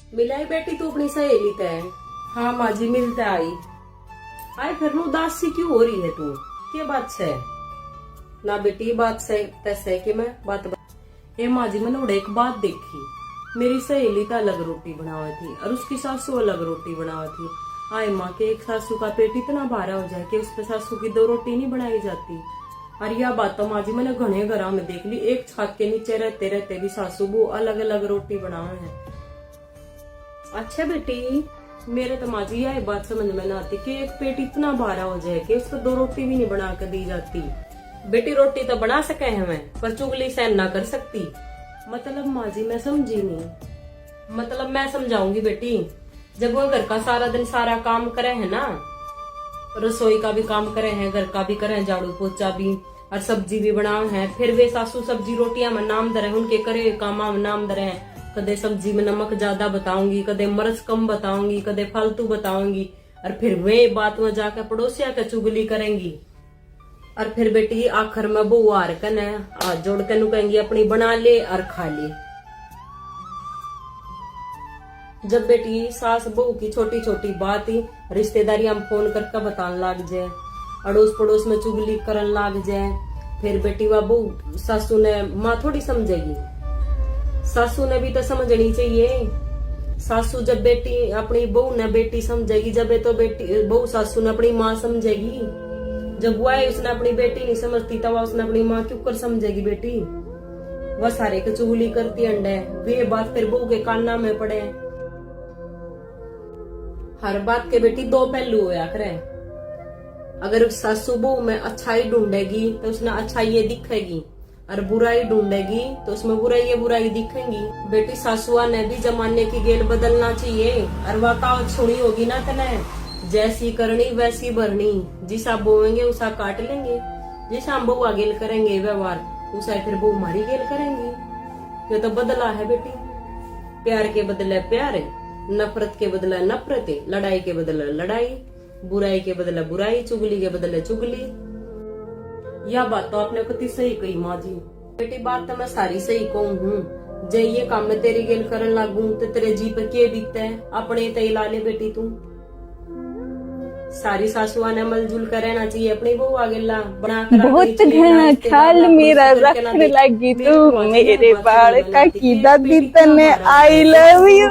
मिलाई बेटी तू अपनी सहेली तय? हाँ माँ जी मिलते आई। आए फिर नु उदास सी क्यों हो रही है तू? क्या बात है? ना बेटी बात सही तैसे कि मैं बात ए माँ जी मैंने एक बात देखी। मेरी सहेली तो अलग रोटी बनावा थी और उसकी सासू अलग रोटी बनावा थी। आए माँ के एक सासू का पेट इतना भारा हो जाए कि उसके सासू की 2 रोटी नहीं बनाई जाती। और यह बात तो माँ जी मैंने घने घरों में देख ली, एक छत के नीचे रहते रहते भी सासू वो अलग अलग रोटी बनावे है। अच्छा बेटी, मेरे तो माँ जी यह बात समझ में ना आती कि एक पेट इतना भारा हो जाए कि उसको 2 रोटी भी नहीं बना कर दी जाती। बेटी रोटी तो बना सके हैं मैं, पर चुगली सहन ना कर सकती। मतलब माँ जी मैं समझी नहीं। मतलब मैं समझाऊंगी बेटी। जब वो घर का सारा दिन सारा काम करे है ना, रसोई का भी काम करे हैं, घर का भी करे, झाड़ू पोछा भी और सब्जी भी बनाए हैं, फिर वे सासू सब्जी रोटियां में नाम दरे, उनके करे कामा में नाम दरे हैं। कदे सब्जी में नमक ज्यादा बताऊंगी, कदे मर्च कम बताऊंगी, कदे फालतू बताऊंगी, और फिर वे बात में जाकर पड़ोसिया के चुगली करेंगी। और फिर बेटी आखिर में बहू हार कन हाथ जोड़ के नु कहेंगी अपनी बना ले और खा ले। जब बेटी सास बहू की छोटी छोटी बात ही रिश्तेदारी हम फोन करके बताने लग जाए, अड़ोस पड़ोस में चुगली करन लग जाए, फिर बेटी वह बहू सासू ने माँ थोड़ी समझेगी। सासू ने भी तो समझनी चाहिए। सासू जब बेटी अपनी बहू ने बेटी समझेगी, जब तो बेटी बहू सासू ने अपनी माँ समझेगी। जब वह उसने अपनी बेटी नहीं समझती तब उसने अपनी माँ क्यों कर समझेगी बेटी? वह सारे के चुगली करती अंडे, वे बात फिर बहू के कान्ना में पड़े। हर बात के बेटी 2 पहलू होया करे। अगर सासू बहू में अच्छाई ढूंढेगी तो उसने अच्छाई ये दिखेगी, और बुराई ढूंढेगी तो उसमें बुराई दिखेंगी। बेटी सासुआ ने भी जमाने की गेल बदलना चाहिए। और वह कहावत सुनी होगी ना तने, जैसी करनी वैसी भरनी। जिसा बोएंगे उसा काट लेंगे, जिसा बउआ गेल करेंगे व्यवहार उसा फिर बहू हमारी गेल करेंगी। ये तो बदला है बेटी। प्यार के बदले प्यार, नफरत के बदले नफरत, लड़ाई के बदले लड़ाई, बुराई के बदले बुराई, चुगली के बदले चुगली। यह बात तो आपने कति सही कही माँ जी। बेटी बात तो मैं सारी सही कहूँ हूँ। जे ये काम में तेरी गेल करन लागू तो तेरे जी पे के बीतते अपने तय ला ले बेटी तू। सारी सासुआ ने मिलजुल कर रहना चाहिए, अपनी बहू आगे ला बना कर बहुत घना ख्याल मेरा रखने लगी तू मेरे बाल का की दादी तने आई लव यू।